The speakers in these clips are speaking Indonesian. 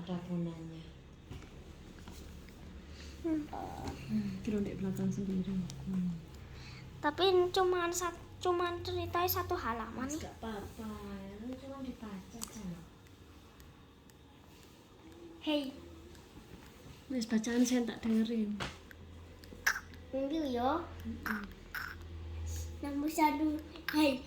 ada bonanya. Kira di belakang sendiri. Tapi cuman ceritanya 1 halaman. Gak apa-apa, itu cuma dibaca aja. Hei, Wis bacaan saya tak dengerin. enggak yo. Nomor 1. Hei.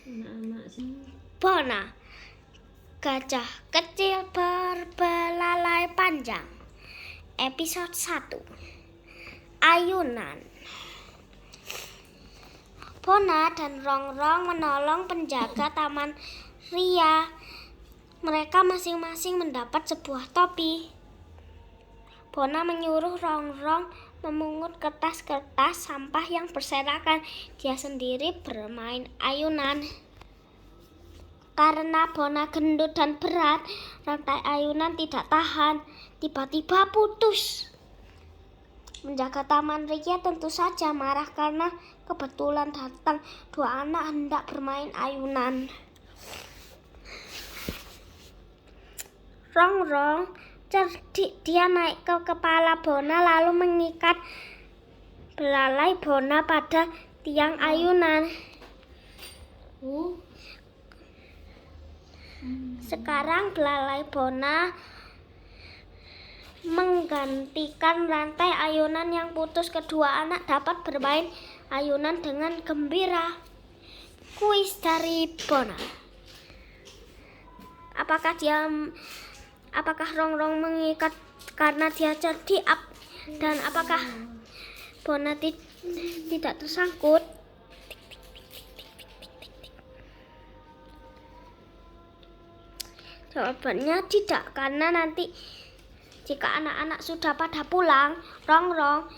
Anak-anak sih. Bona, gajah kecil berbelalai panjang. Episode 1. Ayunan. Bona dan Rongrong menolong penjaga Taman Ria. Mereka masing-masing mendapat sebuah topi. Bona menyuruh Rongrong memungut kertas-kertas sampah yang berserakan. Dia sendiri bermain ayunan. Karena Bona gendut dan berat, rantai ayunan tidak tahan. Tiba-tiba putus. Menjaga Taman Ria tentu saja marah karena kebetulan datang 2 anak hendak bermain ayunan. Rongrong cerdik, dia naik ke kepala Bona lalu mengikat belalai Bona pada tiang ayunan. Sekarang belalai Bona menggantikan rantai ayunan yang putus. Kedua anak dapat bermain ayunan dengan gembira. Kuis dari Bona. Apakah Rongrong mengikat karena dia cerdik dan apakah Bona tidak tersangkut? Jawabannya tidak, karena nanti jika anak-anak sudah pada pulang, Rongrong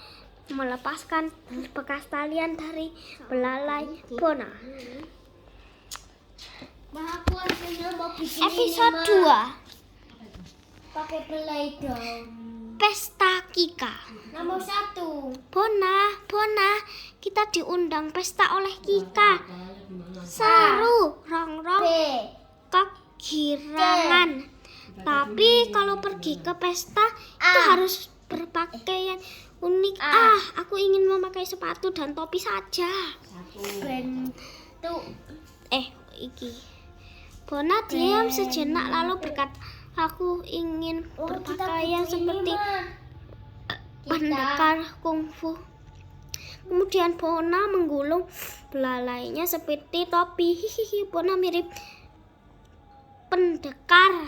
melepaskan bekas talian dari belalai Bona. Episode 2. Pakai belai dong. Pesta Kika. Nomor 1. Bona, kita diundang pesta oleh Kika. Seru. Rongrong kegirangan. Tapi kalau pergi ke pesta itu harus berpakaian unik. Aku ingin memakai sepatu dan topi saja. Bentuk. Iki. Bona diam sejenak lalu berkata, aku ingin berpakaian seperti pendekar kungfu. Kemudian Bona menggulung belalainya seperti topi. Bona mirip pendekar.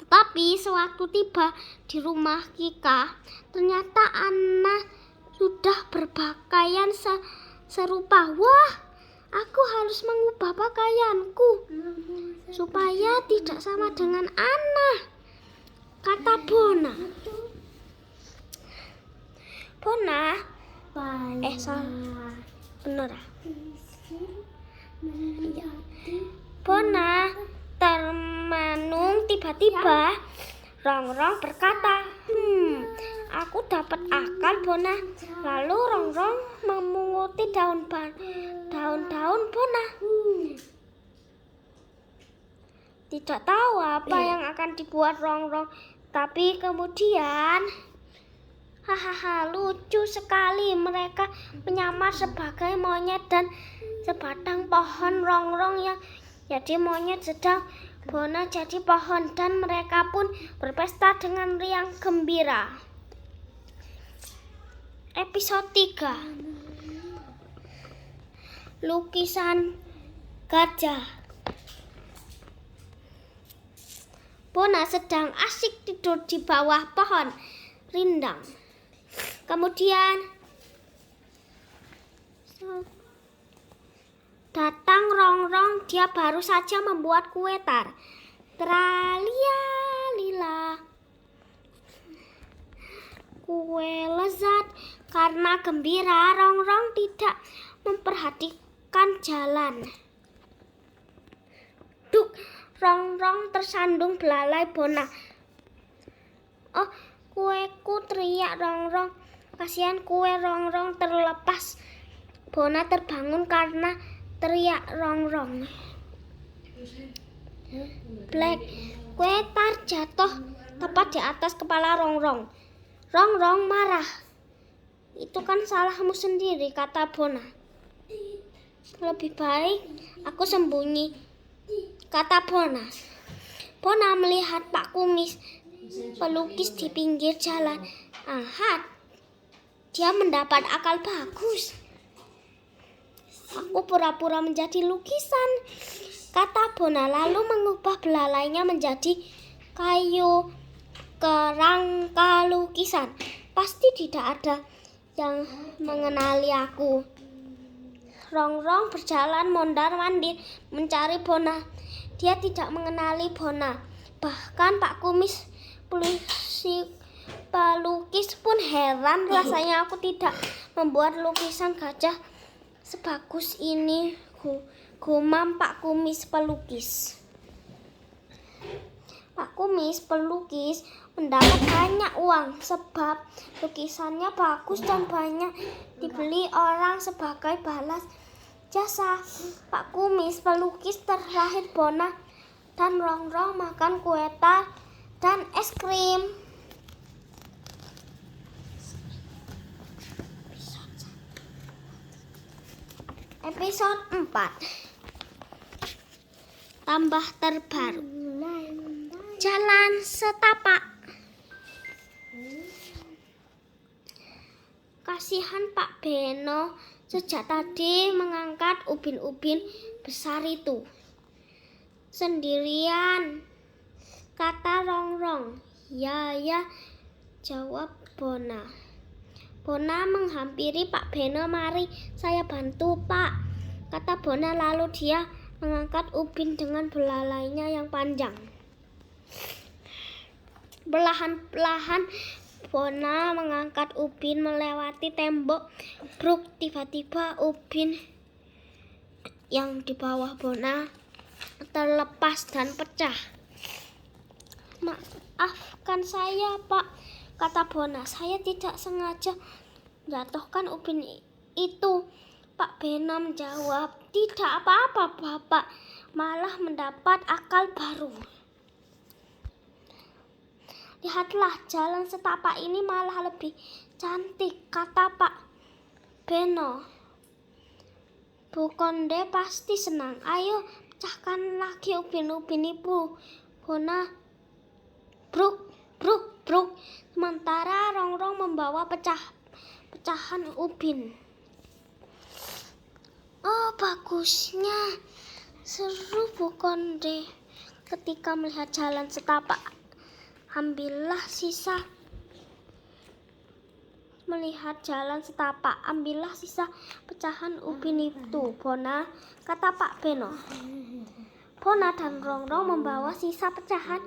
Tetapi sewaktu tiba di rumah Kika, ternyata Anna sudah berpakaian serupa. Wah, aku harus mengubah pakaianku supaya tidak sama dengan Anna, kata Bona. Bona termenung. Tiba-tiba Rongrong berkata, aku dapat akal, Bona. Lalu Rongrong memunguti daun-daun Bona. Tidak tahu apa yang akan dibuat Rongrong, tapi kemudian lucu sekali, mereka menyamar sebagai monyet dan sebatang pohon. Rongrong yang jadi monyet, sedang Bona jadi pohon, dan mereka pun berpesta dengan riang gembira. Episode 3. Lukisan gajah. Bona sedang asyik tidur di bawah pohon rindang. Kemudian datang Rongrong. Dia baru saja membuat kue tar. Tralia lila. Kue lezat. Karena gembira, Rongrong tidak memperhatikan jalan. Rongrong tersandung belalai Bona. Oh, kueku, teriak Rongrong. Kasihan kue Rongrong terlepas. Bona terbangun karena teriak Rongrong. Black, kue tar jatuh tepat di atas kepala Rongrong. Rongrong marah. Itu kan salahmu sendiri, kata Bona. Lebih baik aku sembunyi, kata Bona. Bona melihat Pak Kumis pelukis di pinggir jalan. Aha, dia mendapat akal bagus. Aku pura-pura menjadi lukisan, kata Bona, lalu mengubah belalainya menjadi kayu kerangka lukisan. Pasti tidak ada yang mengenali aku. Rongrong berjalan mondar-mandir mencari Bona. Dia tidak mengenali Bona. Bahkan Pak Kumis pelukis pun heran, rasanya aku tidak membuat lukisan gajah sebagus ini, gumam Pak Kumis pelukis. Pak Kumis pelukis mendapat banyak uang sebab lukisannya bagus dan banyak dibeli orang sebagai balas jasa. Pak Kumis pelukis terakhir Bona dan Rongrong makan kue tar dan es krim. Episode 4. Tambah terbaru. Jalan setapak. Kasihan Pak Beno sejak tadi mengangkat ubin-ubin besar itu sendirian, kata Rongrong. Ya, jawab Bona. Bona menghampiri Pak Beno. Mari saya bantu, Pak, kata Bona, lalu dia mengangkat ubin dengan belalainya yang panjang. Perlahan-lahan Bona mengangkat ubin melewati tembok bruk. Tiba-tiba ubin yang di bawah Bona terlepas dan pecah. Maafkan saya, Pak, kata Bona. Saya tidak sengaja jatuhkan ubin itu. Pak Beno menjawab, tidak apa-apa, Bapak malah mendapat akal baru. Lihatlah, jalan setapak ini malah lebih cantik, kata Pak Beno. Bu Konde pasti senang. Ayo, pecahkan lagi ubin-ubin ibu. Bona bruk, bruk, bruk. Sementara Rongrong membawa pecahan ubin. Oh, bagusnya, seru Bu Konde ketika melihat jalan setapak. Ambillah sisa pecahan ubin itu, Bona, kata Pak Beno. Bona dan Rongrong membawa sisa pecahan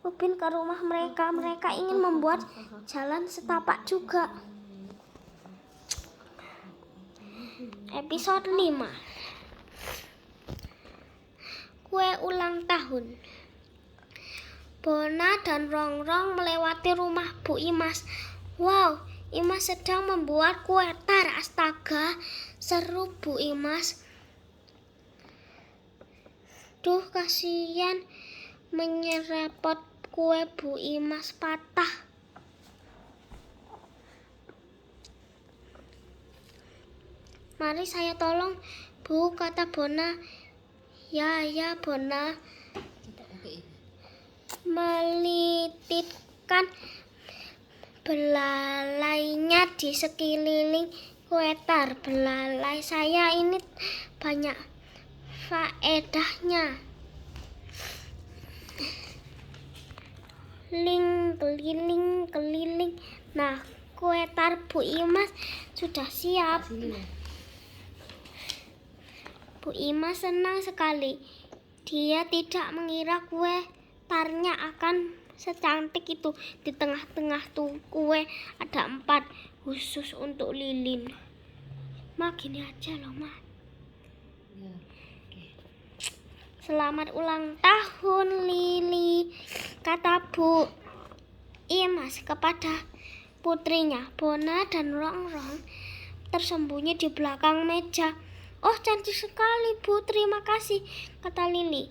ubin ke rumah mereka. Mereka ingin membuat jalan setapak juga. Episode 5. Kue ulang tahun. Bona dan Rongrong melewati rumah Bu Imas. Wow, Imas sedang membuat kue tar. Astaga, seru Bu Imas. Duh, kasihan, menyerepot kue Bu Imas patah. Mari saya tolong, Bu, kata Bona. Ya, Bona melititkan belalainya di sekeliling kue tar. Belalai saya ini banyak faedahnya. Keliling. Nah, kue tar Bu Imas sudah siap. Bu Imas senang sekali. Dia tidak mengira kue tarnya akan secantik itu. Di tengah-tengah kue ada 4 khusus untuk lilin. Ma, gini aja loh, Ma. Selamat ulang tahun Lili, kata Bu Imas kepada putrinya. Bona dan Rongrong tersembunyi di belakang meja. Oh, cantik sekali, Bu. Terima kasih, kata Lili.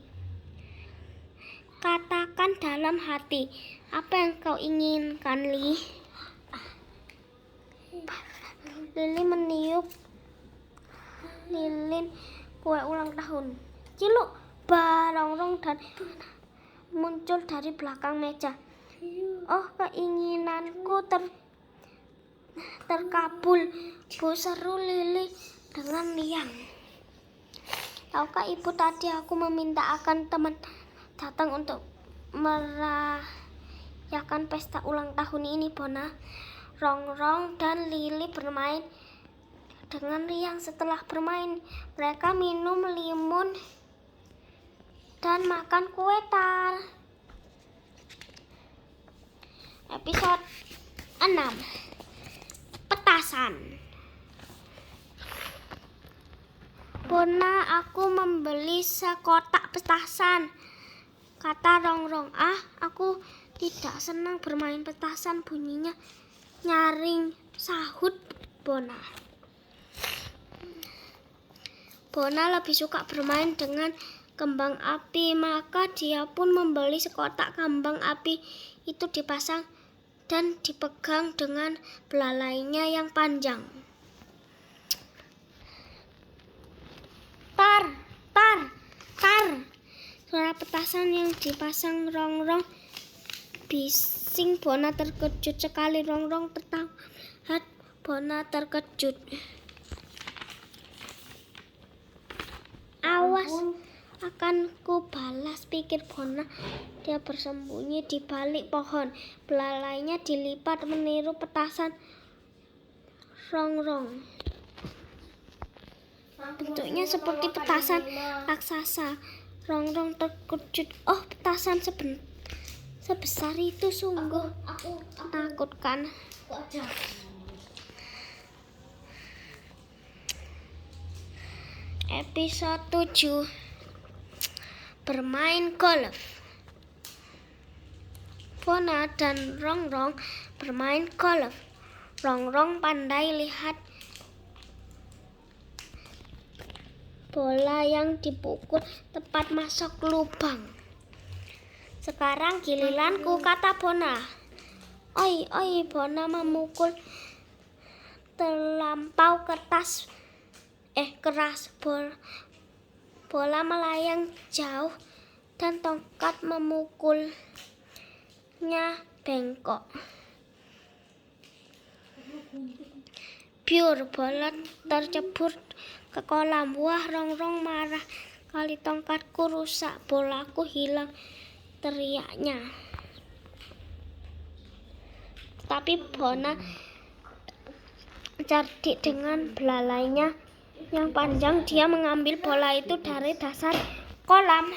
Katakan dalam hati, apa yang kau inginkan, Li? Lili meniup lilin kue ulang tahun. Ciluk, Rongrong dan muncul dari belakang meja. Oh, keinginanku terkabul, Bu, seru Lili dengan riang. Tahukah ibu, tadi aku meminta akan teman datang untuk merayakan pesta ulang tahun ini, Bona. Rongrong dan Lili bermain dengan riang. Setelah bermain, mereka minum limun dan makan kue tar. Episode 6. Petasan. Bona, aku membeli sekotak petasan, kata Rongrong. Ah, aku tidak senang bermain petasan, bunyinya nyaring, sahut Bona. Bona lebih suka bermain dengan kembang api, maka dia pun membeli sekotak kembang api. Itu dipasang dan dipegang dengan belalainya yang panjang. Tar, tar, tar. Suara petasan yang dipasang Rongrong bising. Bona terkejut sekali. Rongrong tertawa. Bona terkejut. Awas, akan ku balas, pikir Bona. Dia bersembunyi di balik pohon. Belalainya dilipat meniru petasan Rongrong. Bentuknya seperti petasan raksasa. Rongrong terkejut. Oh, petasan sebesar itu sungguh menakutkan. Episode 7. Bermain golf. Bona dan Rongrong bermain golf. Rongrong pandai lihat bola yang dipukul tepat masuk lubang. Sekarang giliranku, kata Bona. Oi, oi, Bona memukul terlampau keras. Bola melayang jauh dan tongkat memukulnya bengkok. Biur, bola tercebur ke kolam. Wah, Rongrong marah. Kali tongkatku rusak, bolaku hilang, teriaknya. Tapi Bona cerdik, dengan belalainya yang panjang dia mengambil bola itu dari dasar kolam.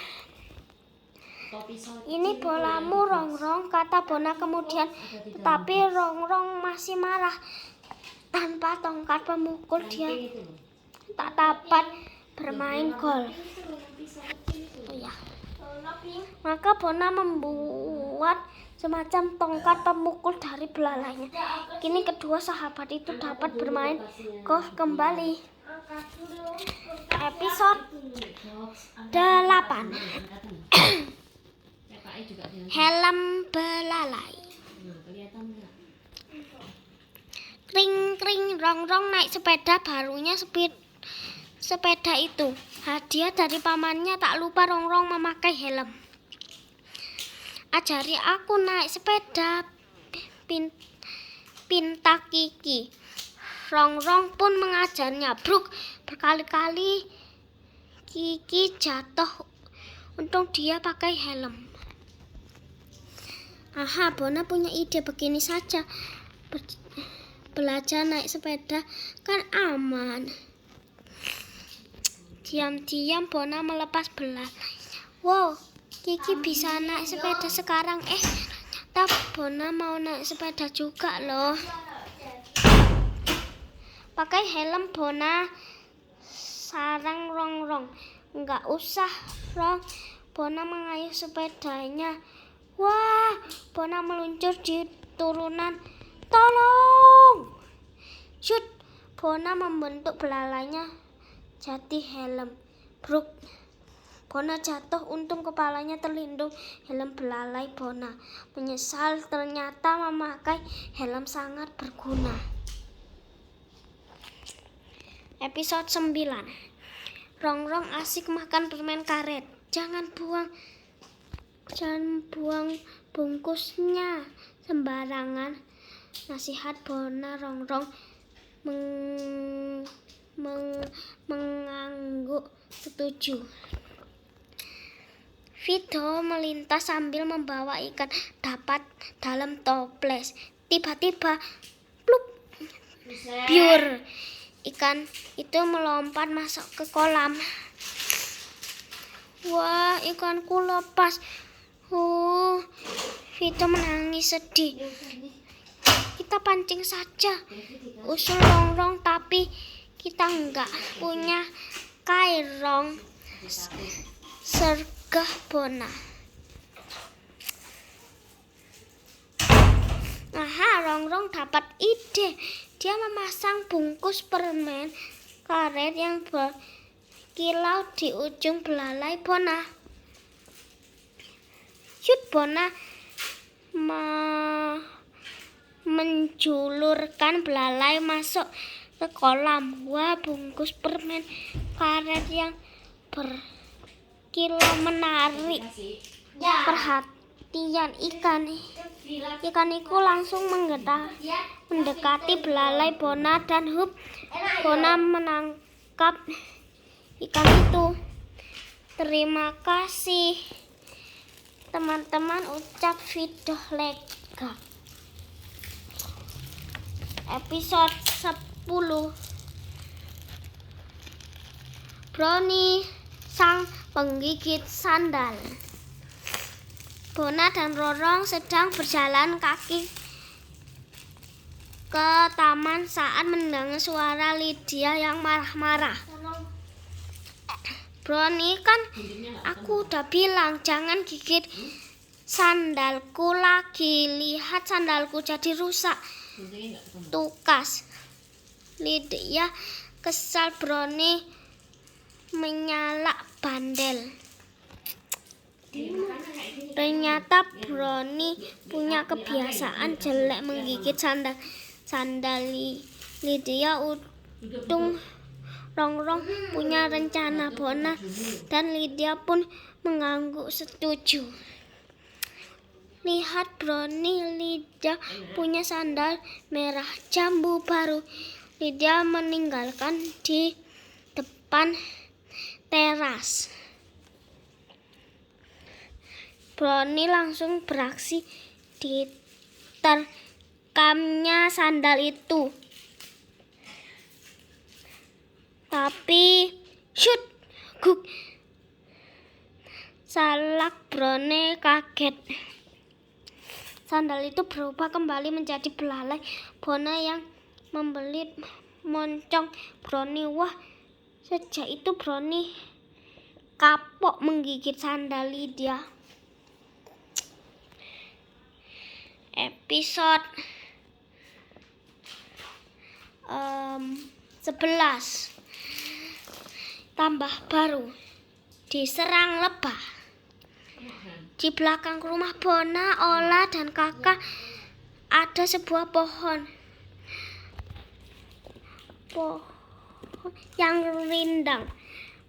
Ini bolamu, Rongrong, kata Bona kemudian. Tetapi Rongrong masih marah. Tanpa tongkat pemukul dia tak dapat bermain golf. Oh ya. Maka Bona membuat semacam tongkat pemukul dari belalainya. Kini kedua sahabat itu dapat bermain golf kembali. Episode 8. Helm belalai. Kring kring, Rongrong naik sepeda barunya. Sepeda itu hadiah dari pamannya. Tak lupa Rongrong memakai helm. Ajari aku naik sepeda, pinta Kiki. Rongrong pun mengajarnya. Bruk, berkali-kali Kiki jatuh. Untung dia pakai helm. Aha, Bona punya ide. Begini saja, belajar naik sepeda kan aman. Diam-diam Bona melepas belalai. Wow, Kiki bisa naik sepeda sekarang. Ternyata Bona mau naik sepeda juga loh. Pakai helm, Bona sarang Rongrong. Enggak usah, Rong. Bona mengayuh sepedanya. Wah, Bona meluncur di turunan. Tolong! Shoot! Bona membentuk belalainya jadi helm. Bruk! Bona jatuh, untung kepalanya terlindung helm belalai Bona. Menyesal, ternyata memakai helm sangat berguna. Episode 9. Rongrong asik makan permen karet. Jangan buang bungkusnya sembarangan. Nasihat Bona. Rongrong mengangguk setuju. Vito melintas sambil membawa ikan dapat dalam toples. Tiba-tiba, pluk, biur. Ikan itu melompat masuk ke kolam. Wah, ikanku lepas. Vito menangis sedih. Kita pancing saja, usul Rongrong, tapi kita enggak punya kairong. Sergah Bona. Aha, Rongrong dapat ide. Dia memasang bungkus permen karet yang berkilau di ujung belalai Bona. Shoot! Bona menjulurkan belalai masuk ke kolam. Wah, bungkus permen karet yang berkilau menarik perhatian ikan. Ikan itu langsung mendekati belalai Bona dan Bona menangkap ikan itu. Terima kasih teman-teman, ucap Vito lega. Episode 10. Brownie sang penggigit sandal. Bona dan Rongrong sedang berjalan kaki ke taman saat mendengar suara Lydia yang marah-marah. Brownie, kan aku udah bilang jangan gigit sandalku lagi. Lihat sandalku jadi rusak. Tukas. Lydia kesal. Brownie menyalak bandel. Ternyata Brownie punya kebiasaan jelek menggigit sandal Lydia. Untung Rongrong punya rencana. Bona dan Lydia pun mengangguk setuju. Lihat Brownie, Lydia punya sandal merah jambu baru. Lydia meninggalkan di depan teras. Brownie langsung beraksi, diterkamnya sandal itu. Tapi, shoot, guk. Salak Brownie kaget. Sandal itu berubah kembali menjadi belalai. Bona yang membelit moncong Brownie. Wah, sejak itu Brownie kapok menggigit sandal Lydia. Episode 11. Tambah baru. Diserang lebah. Di belakang rumah Bona, Ola, dan kakak ada sebuah pohon yang rindang.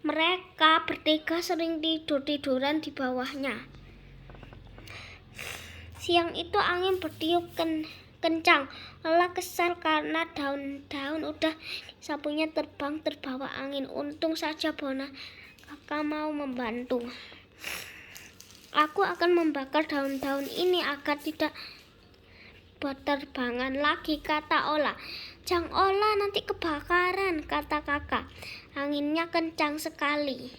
Mereka bertiga sering tidur-tiduran di bawahnya. Siang itu angin bertiup kencang. Ola kesal karena daun-daun udah sapunya terbang terbawa angin. Untung saja Bona kakak mau membantu. Aku akan membakar daun-daun ini agar tidak berterbangan lagi, kata Ola. Jang Ola, nanti kebakaran, kata kakak. Anginnya kencang sekali.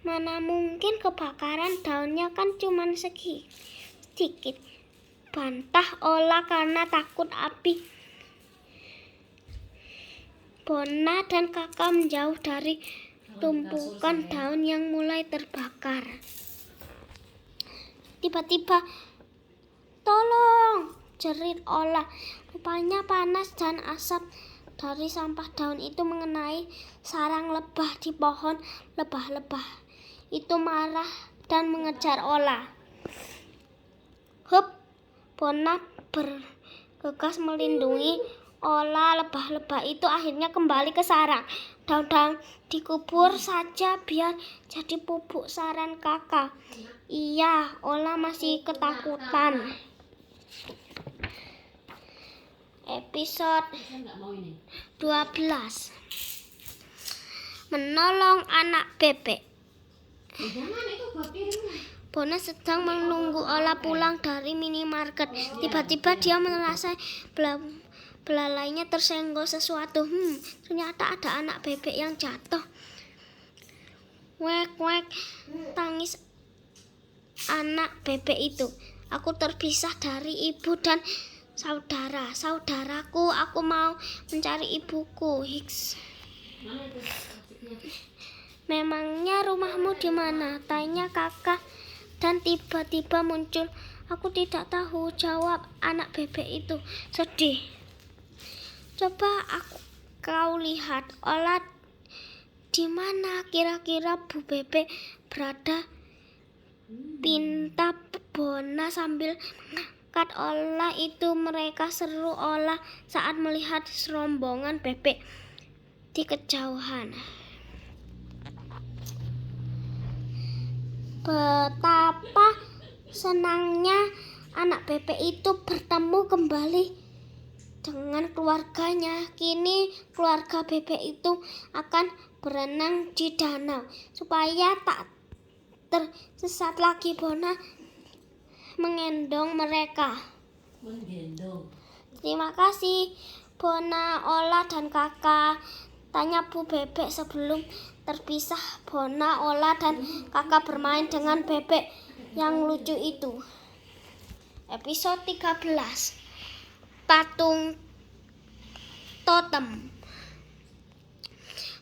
Mana mungkin kebakaran, daunnya kan cuma sedikit. Bantah Ola karena takut api. Bona dan kakak menjauh dari tumpukan daun yang mulai terbakar. Tiba-tiba, "Tolong!" jerit Ola. Rupanya panas dan asap dari sampah daun itu mengenai sarang lebah di pohon. Lebah-lebah itu marah dan mengejar Ola. Hup! Bona bergegas melindungi Ola. Lebah-lebah itu akhirnya kembali ke sarang. Daun-daun dikubur saja biar jadi pupuk, saran kakak. Iya, Ola masih ketakutan. Episode 12. Menolong anak bebek. Bona sedang menunggu Ola pulang dari minimarket. Tiba-tiba dia merasa belalainya tersenggol sesuatu. Ternyata ada anak bebek yang jatuh. Wek, wek, tangis anak bebek itu. Aku terpisah dari ibu dan saudaraku. Aku mau mencari ibuku. Hiks. Memangnya rumahmu di mana? Tanya kakak dan tiba-tiba muncul. Aku tidak tahu, jawab anak bebek itu sedih. Coba kau lihat, Ola, di mana kira-kira Bu Bebek berada? Pinta Bona sambil mengangkat Ola itu. Mereka seru Ola saat melihat serombongan bebek di kejauhan. Betapa senangnya anak bebek itu bertemu kembali dengan keluarganya. Kini keluarga bebek itu akan berenang di danau. Supaya tak tersesat lagi, Bona mengendong mereka. Terima kasih, Bona, Ola, dan kakak. Tanya Bu Bebek sebelum terpisah. Bona, Ola, dan kakak bermain dengan bebek yang lucu itu. Episode 13. Patung totem.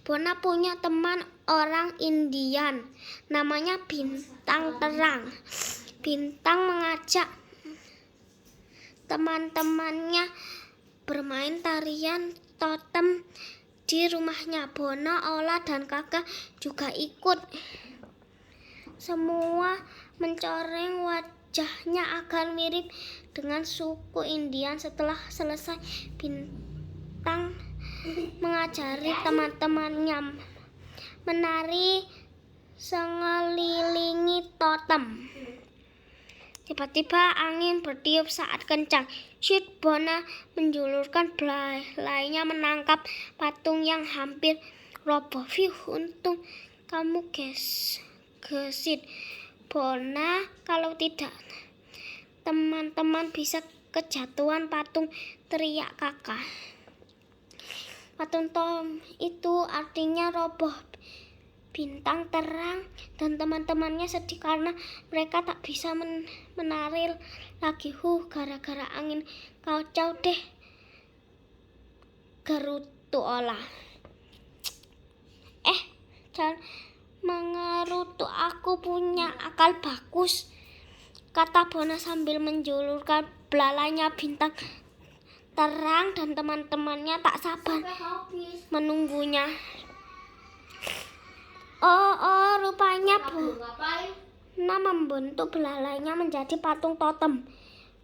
Bona punya teman orang Indian, namanya Bintang Terang. Bintang mengajak teman-temannya bermain tarian totem di rumahnya. Bona, Ola, dan kakak juga ikut. Semua mencoreng wajahnya agar mirip dengan suku Indian. Setelah selesai, Bintang mengajari teman-temannya menari mengelilingi totem. Tiba-tiba angin bertiup saat kencang. Syut! Bona menjulurkan belalainya menangkap patung yang hampir roboh. Fiuh, untung kamu gesit, Bona. Kalau tidak, teman-teman bisa kejatuhan patung, teriak kakak. Patung tom itu artinya roboh. Bintang Terang dan teman-temannya sedih karena mereka tak bisa menari lagi. Gara-gara angin kacau deh, gerutu Ola. Jangan mengerutu, aku punya akal bagus, kata Bona sambil menjulurkan belalainya. Bintang Terang dan teman-temannya tak sabar menunggunya. Oh, rupanya Bona membentuk belalainya menjadi patung totem.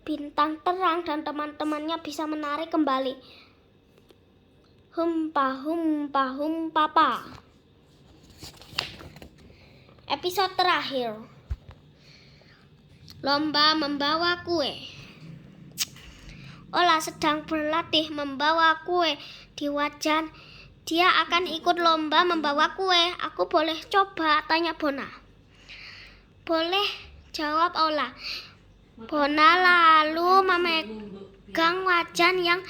Bintang Terang dan teman-temannya bisa menari kembali. Humpa, humpa, humpapa. Episode terakhir. Lomba membawa kue. Ola sedang berlatih membawa kue di wajan. Dia akan ikut lomba membawa kue. Aku boleh coba? Tanya Bona. Boleh, jawab Ola. Bona lalu memegang wajan yang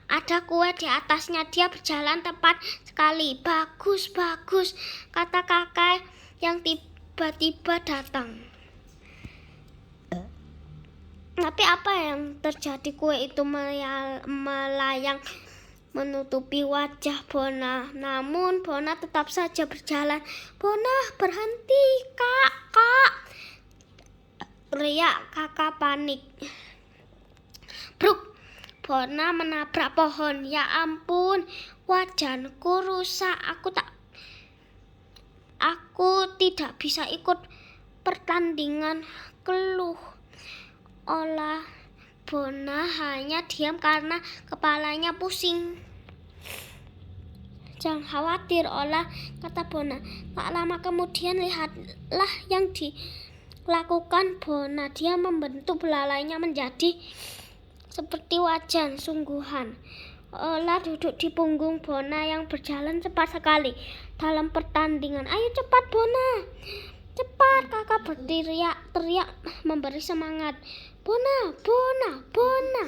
ada kue di atasnya. Dia berjalan tepat sekali. Bagus, bagus, kata kakak yang tiba-tiba datang. Tapi apa yang terjadi? Kue itu melayang menutupi wajah Bona. Namun Bona tetap saja berjalan. Bona, berhenti, Kak, Kak. Teriak kakak panik. Bruk, Bona menabrak pohon. Ya ampun, wajahku rusak. Aku tidak bisa ikut pertandingan, keluh olah Bona. Hanya diam karena kepalanya pusing. Jangan khawatir, Ola, kata Bona. Tak lama kemudian lihatlah yang dilakukan Bona. Dia membentuk belalainya menjadi seperti wajan sungguhan. Ola duduk di punggung Bona yang berjalan cepat sekali dalam pertandingan. Ayo cepat, Bona. Cepat, kakak berteriak memberi semangat. Bona, Bona, Bona.